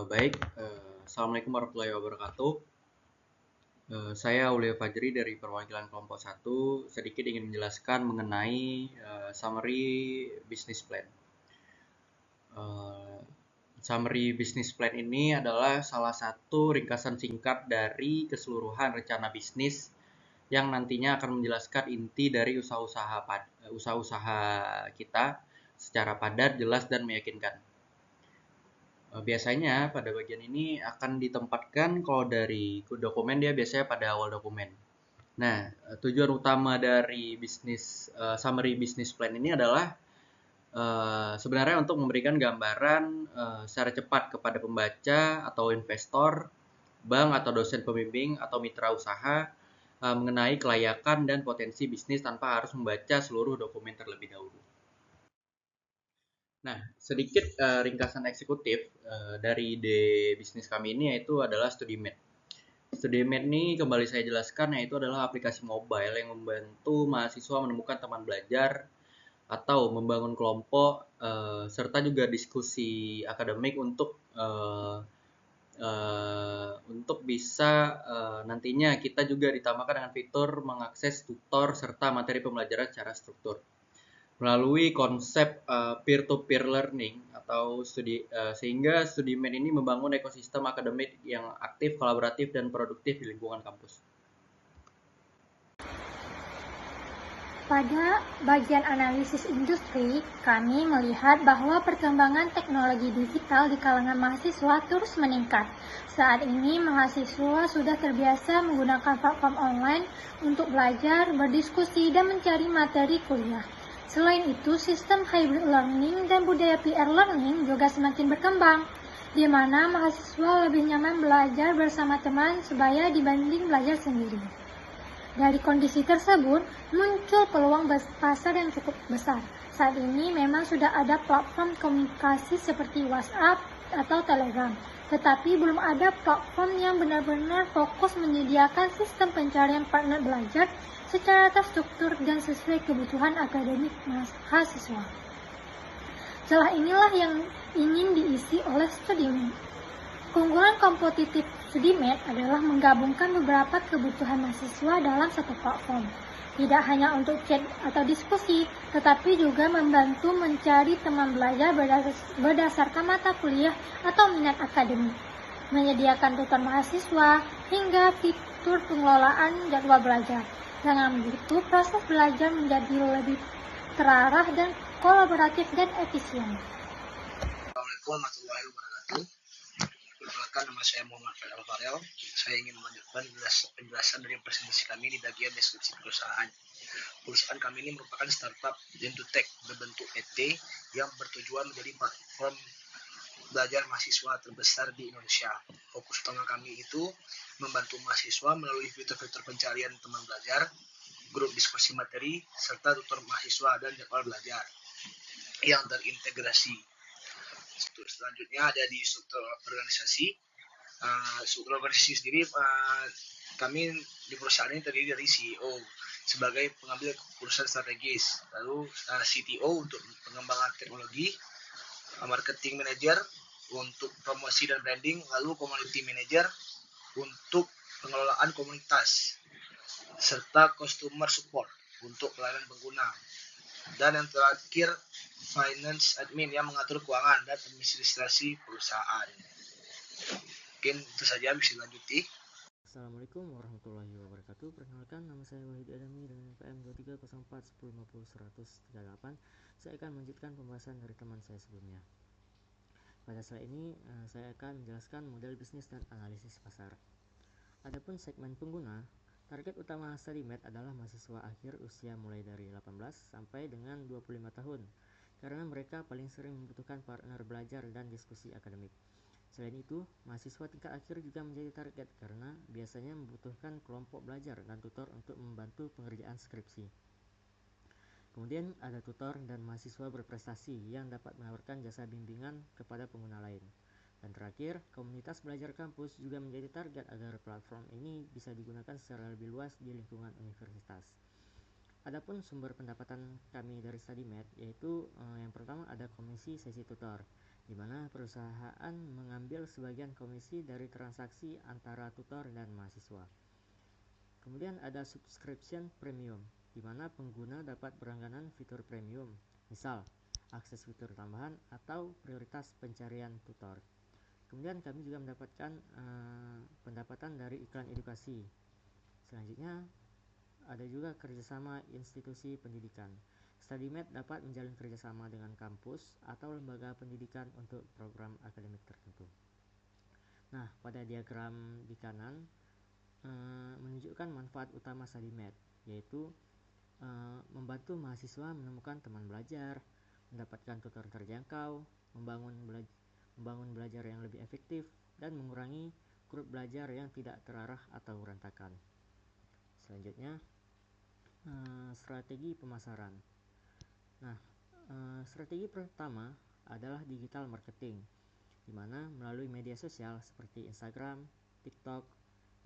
Baik, Assalamualaikum warahmatullahi wabarakatuh. Saya Aulia Fajri dari perwakilan kelompok satu, sedikit ingin menjelaskan mengenai summary business plan. Eh, Summary business plan ini adalah salah satu ringkasan singkat dari keseluruhan rencana bisnis yang nantinya akan menjelaskan inti dari usaha-usaha kita secara padat, jelas, dan meyakinkan. Biasanya pada bagian ini akan ditempatkan kalau dari dokumen dia biasanya pada awal dokumen. Nah, tujuan utama dari summary business plan ini adalah sebenarnya untuk memberikan gambaran secara cepat kepada pembaca atau investor, bank atau dosen pembimbing atau mitra usaha mengenai kelayakan dan potensi bisnis tanpa harus membaca seluruh dokumen terlebih dahulu. Nah, sedikit ringkasan eksekutif dari ide bisnis kami ini yaitu adalah StudyMate. StudyMate ini kembali saya jelaskan yaitu adalah aplikasi mobile yang membantu mahasiswa menemukan teman belajar atau membangun kelompok serta juga diskusi akademik untuk bisa nantinya kita juga ditambahkan dengan fitur mengakses tutor serta materi pembelajaran secara struktur melalui konsep peer-to-peer learning atau sehingga StudyMate ini membangun ekosistem akademik yang aktif, kolaboratif, dan produktif di lingkungan kampus. Pada bagian analisis industri, kami melihat bahwa perkembangan teknologi digital di kalangan mahasiswa terus meningkat. Saat ini, mahasiswa sudah terbiasa menggunakan platform online untuk belajar, berdiskusi, dan mencari materi kuliah. Selain itu, sistem hybrid learning dan budaya peer learning juga semakin berkembang, di mana mahasiswa lebih nyaman belajar bersama teman sebaya dibanding belajar sendiri. Dari kondisi tersebut, muncul peluang pasar yang cukup besar. Saat ini memang sudah ada platform komunikasi seperti WhatsApp atau Telegram, tetapi belum ada platform yang benar-benar fokus menyediakan sistem pencarian partner belajar secara terstruktur dan sesuai kebutuhan akademik mahasiswa. Celah inilah yang ingin diisi oleh StudyMate. Keunggulan kompetitif StudyMate adalah menggabungkan beberapa kebutuhan mahasiswa dalam satu platform. Tidak hanya untuk chat atau diskusi, tetapi juga membantu mencari teman belajar berdasarkan mata kuliah atau minat akademik, menyediakan tutor mahasiswa, hingga fitur pengelolaan jadwal belajar. Dengan begitu, proses belajar menjadi lebih terarah dan kolaboratif dan efisien. Assalamualaikum warahmatullahi wabarakatuh. Perkenalkan, nama saya Muhammad Fadal Farel. Saya ingin melanjutkan penjelasan dari presentasi kami di bagian deskripsi perusahaan. Perusahaan kami ini merupakan startup Gen2Tech berbentuk PT yang bertujuan menjadi platform belajar mahasiswa terbesar di Indonesia. Fokus utama kami itu membantu mahasiswa melalui fitur-fitur pencarian teman belajar, grup diskusi materi, serta tutor mahasiswa dan jadwal belajar yang terintegrasi. Selanjutnya ada di struktur organisasi. Struktur organisasi sendiri, kami di perusahaan ini terdiri dari CEO sebagai pengambil keputusan strategis, lalu CTO untuk pengembangan teknologi, marketing manager untuk promosi dan branding, lalu community manager untuk pengelolaan komunitas, serta customer support untuk pelayanan pengguna. Dan yang terakhir, finance admin yang mengatur keuangan dan administrasi perusahaan. Mungkin itu saja, bisa dilanjuti. Assalamualaikum warahmatullahi wabarakatuh. Perkenalkan, nama saya Wahid Adami dengan NPM 23041050 Saya akan melanjutkan pembahasan dari teman saya sebelumnya. Pada slide ini, saya akan menjelaskan model bisnis dan analisis pasar. Adapun segmen pengguna, target utama StudyMate adalah mahasiswa akhir usia mulai dari 18 sampai dengan 25 tahun, karena mereka paling sering membutuhkan partner belajar dan diskusi akademik. Selain itu, mahasiswa tingkat akhir juga menjadi target karena biasanya membutuhkan kelompok belajar dan tutor untuk membantu pengerjaan skripsi. Kemudian ada tutor dan mahasiswa berprestasi yang dapat menawarkan jasa bimbingan kepada pengguna lain. Dan terakhir, komunitas belajar kampus juga menjadi target agar platform ini bisa digunakan secara lebih luas di lingkungan universitas. Adapun sumber pendapatan kami dari StudyMate yaitu yang pertama ada komisi sesi tutor. di mana perusahaan mengambil sebagian komisi dari transaksi antara tutor dan mahasiswa. Kemudian ada subscription premium, di mana pengguna dapat berlangganan fitur premium, misal akses fitur tambahan atau prioritas pencarian tutor. Kemudian kami juga mendapatkan pendapatan dari iklan edukasi. Selanjutnya ada juga kerjasama institusi pendidikan. StudyMed dapat menjalin kerjasama dengan kampus atau lembaga pendidikan untuk program akademik tertentu. Nah, pada diagram di kanan menunjukkan manfaat utama StudyMed, yaitu membantu mahasiswa menemukan teman belajar, mendapatkan tutor terjangkau, membangun belajar yang lebih efektif, dan mengurangi grup belajar yang tidak terarah atau berantakan. Selanjutnya, strategi pemasaran. Nah, strategi pertama adalah digital marketing, di mana melalui media sosial seperti Instagram, TikTok,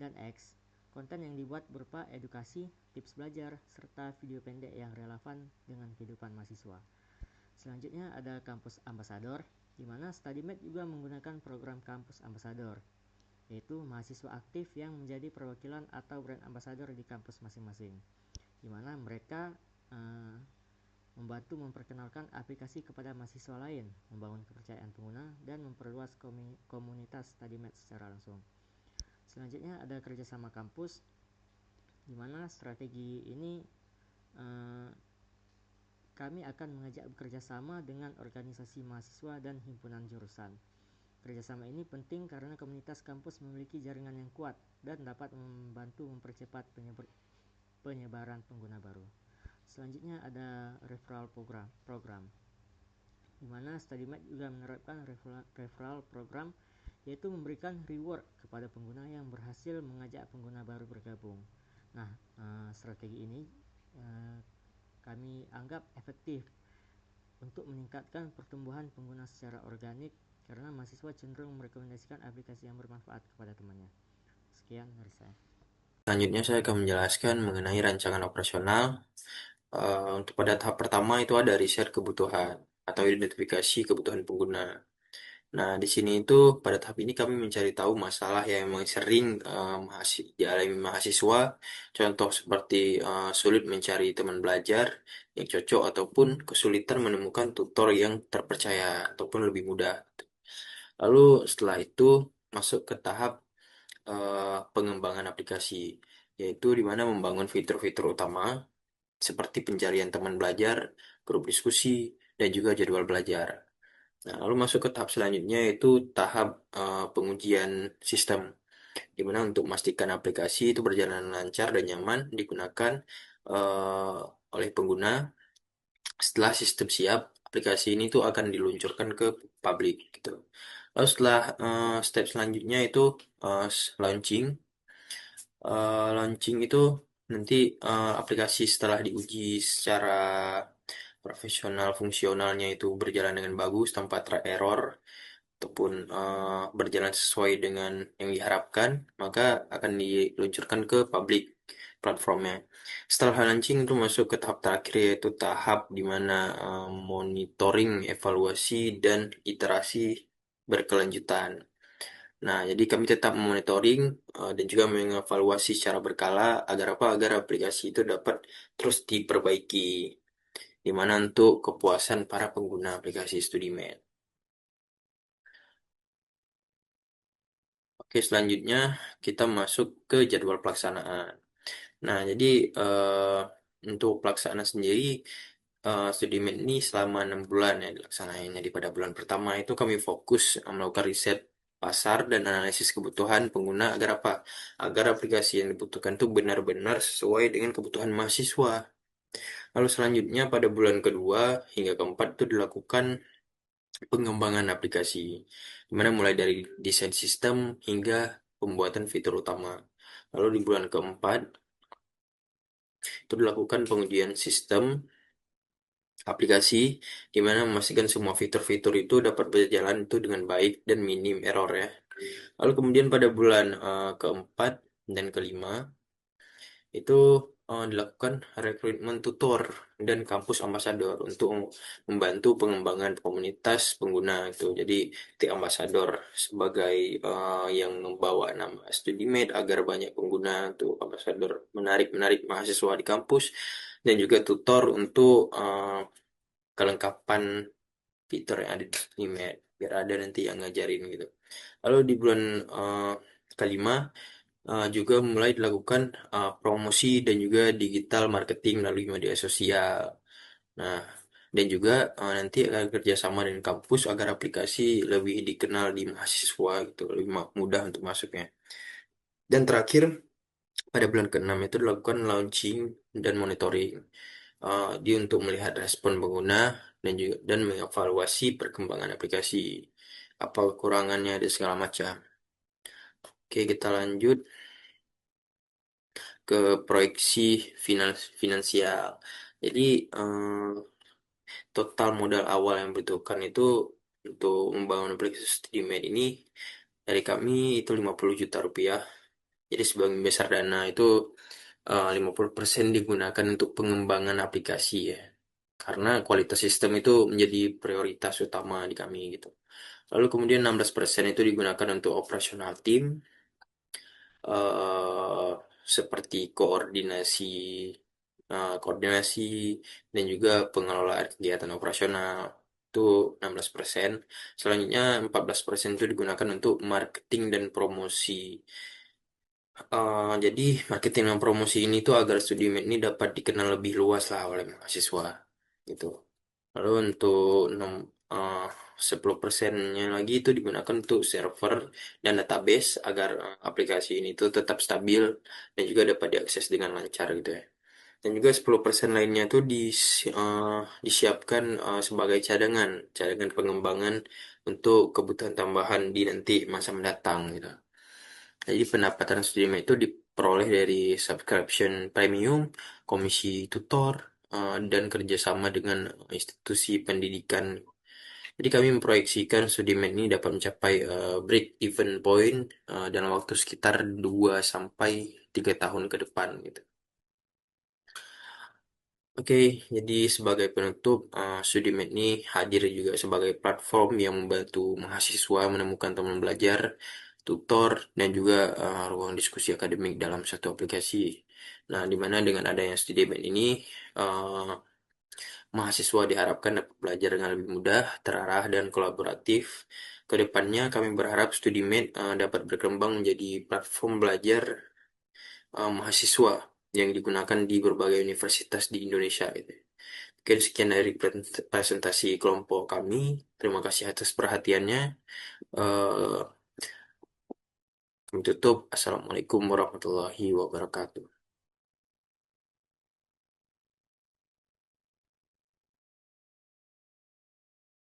dan X, konten yang dibuat berupa edukasi, tips belajar, serta video pendek yang relevan dengan kehidupan mahasiswa. Selanjutnya ada kampus ambassador, di mana StudyMed juga menggunakan program kampus ambassador, yaitu mahasiswa aktif yang menjadi perwakilan atau brand ambassador di kampus masing-masing, di mana mereka membantu memperkenalkan aplikasi kepada mahasiswa lain, membangun kepercayaan pengguna, dan memperluas komunitas StudyMed secara langsung. Selanjutnya ada kerjasama kampus, di mana strategi ini kami akan mengajak bekerja sama dengan organisasi mahasiswa dan himpunan jurusan. Kerjasama ini penting karena komunitas kampus memiliki jaringan yang kuat dan dapat membantu mempercepat penyebaran pengguna baru. Selanjutnya ada referral program, di mana StudyMed juga menerapkan referral program, yaitu memberikan reward kepada pengguna yang berhasil mengajak pengguna baru bergabung. Nah, strategi ini kami anggap efektif untuk meningkatkan pertumbuhan pengguna secara organik karena mahasiswa cenderung merekomendasikan aplikasi yang bermanfaat kepada temannya. Sekian dari saya. Selanjutnya saya akan menjelaskan mengenai rancangan operasional. Untuk pada tahap pertama itu ada riset kebutuhan atau identifikasi kebutuhan pengguna. Nah, di sini itu pada tahap ini kami mencari tahu masalah yang memang sering dialami mahasiswa. Contoh seperti sulit mencari teman belajar yang cocok ataupun kesulitan menemukan tutor yang terpercaya ataupun lebih mudah. Lalu setelah itu masuk ke tahap pengembangan aplikasi, yaitu di mana membangun fitur-fitur utama seperti pencarian teman belajar, grup diskusi, dan juga jadwal belajar. Nah, lalu masuk ke tahap selanjutnya yaitu tahap pengujian sistem, di mana untuk memastikan aplikasi itu berjalan lancar dan nyaman digunakan uh, oleh pengguna. Setelah sistem siap, aplikasi ini tuh akan diluncurkan ke publik gitu. Lalu setelah step selanjutnya itu launching. Launching itu nanti aplikasi setelah diuji secara profesional fungsionalnya itu berjalan dengan bagus tanpa error ataupun berjalan sesuai dengan yang diharapkan, maka akan diluncurkan ke publik platformnya. Setelah launching itu masuk ke tahap terakhir yaitu tahap di mana monitoring, evaluasi, dan iterasi berkelanjutan. Nah, jadi kami tetap memonitoring dan juga mengevaluasi secara berkala agar apa? Agar aplikasi itu dapat terus diperbaiki, di mana untuk kepuasan para pengguna aplikasi StudyMed. Oke, selanjutnya kita masuk ke jadwal pelaksanaan. Nah, jadi untuk pelaksanaan sendiri StudyMed ini selama 6 bulan ya dilaksanainnya. Pada bulan pertama itu kami fokus melakukan riset pasar dan analisis kebutuhan pengguna agar apa? Agar aplikasi yang dibutuhkan itu benar-benar sesuai dengan kebutuhan mahasiswa. Lalu selanjutnya pada bulan kedua hingga keempat itu dilakukan pengembangan aplikasi, di mana mulai dari desain sistem hingga pembuatan fitur utama. Lalu di bulan keempat itu dilakukan pengujian sistem aplikasi, di mana memastikan semua fitur-fitur itu dapat berjalan itu dengan baik dan minim error ya. Lalu kemudian pada bulan keempat dan kelima itu dilakukan rekrutmen tutor dan kampus ambasador untuk membantu pengembangan komunitas pengguna itu. Jadi T ambasador sebagai yang membawa nama StudyMate agar banyak pengguna tuh ambasador menarik mahasiswa di kampus, dan juga tutor untuk kelengkapan fitur yang ada di StudyMate biar ada nanti yang ngajarin gitu. Lalu di bulan kelima juga mulai dilakukan promosi dan juga digital marketing melalui media sosial. Nah, dan juga nanti akan kerjasama dengan kampus agar aplikasi lebih dikenal di mahasiswa gitu, lebih mudah untuk masuknya. Dan terakhir, pada bulan ke-6 itu dilakukan launching dan monitoring. Dia untuk melihat respon pengguna dan mengevaluasi perkembangan aplikasi, apa kekurangannya dan segala macam. Oke, kita lanjut ke proyeksi finansial. Jadi total modal awal yang dibutuhkan itu untuk membangun aplikasi StudyMate ini dari kami itu 50 juta rupiah. Jadi sebagian besar dana itu 50% digunakan untuk pengembangan aplikasi ya. Karena kualitas sistem itu menjadi prioritas utama di kami gitu. Lalu kemudian 16% itu digunakan untuk operasional tim, eh seperti koordinasi dan juga pengelolaan kegiatan operasional itu 16%. Selanjutnya 14% itu digunakan untuk marketing dan promosi. Jadi marketing dan promosi ini tuh agar StudyMate ini dapat dikenal lebih luas lah oleh mahasiswa gitu. Lalu untuk 10%-nya lagi itu digunakan untuk server dan database agar aplikasi ini tuh tetap stabil dan juga dapat diakses dengan lancar gitu ya. Dan juga 10% lainnya tuh disiapkan sebagai cadangan pengembangan untuk kebutuhan tambahan di nanti masa mendatang gitu. Jadi pendapatan streamer itu diperoleh dari subscription premium, komisi tutor, dan kerjasama dengan institusi pendidikan. Jadi kami memproyeksikan Sudimed ini dapat mencapai break even point dalam waktu sekitar 2 sampai 3 tahun ke depan gitu. Oke, jadi sebagai penutup, Sudimed ini hadir juga sebagai platform yang membantu mahasiswa menemukan teman belajar, tutor, dan juga ruang diskusi akademik dalam satu aplikasi. Nah, di mana dengan adanya Sudimed ini, uh, mahasiswa diharapkan dapat belajar dengan lebih mudah, terarah, dan kolaboratif. Kedepannya, kami berharap StudyMate dapat berkembang menjadi platform belajar mahasiswa yang digunakan di berbagai universitas di Indonesia gitu. Oke, sekian dari presentasi kelompok kami. Terima kasih atas perhatiannya. Kami tutup. Assalamualaikum warahmatullahi wabarakatuh.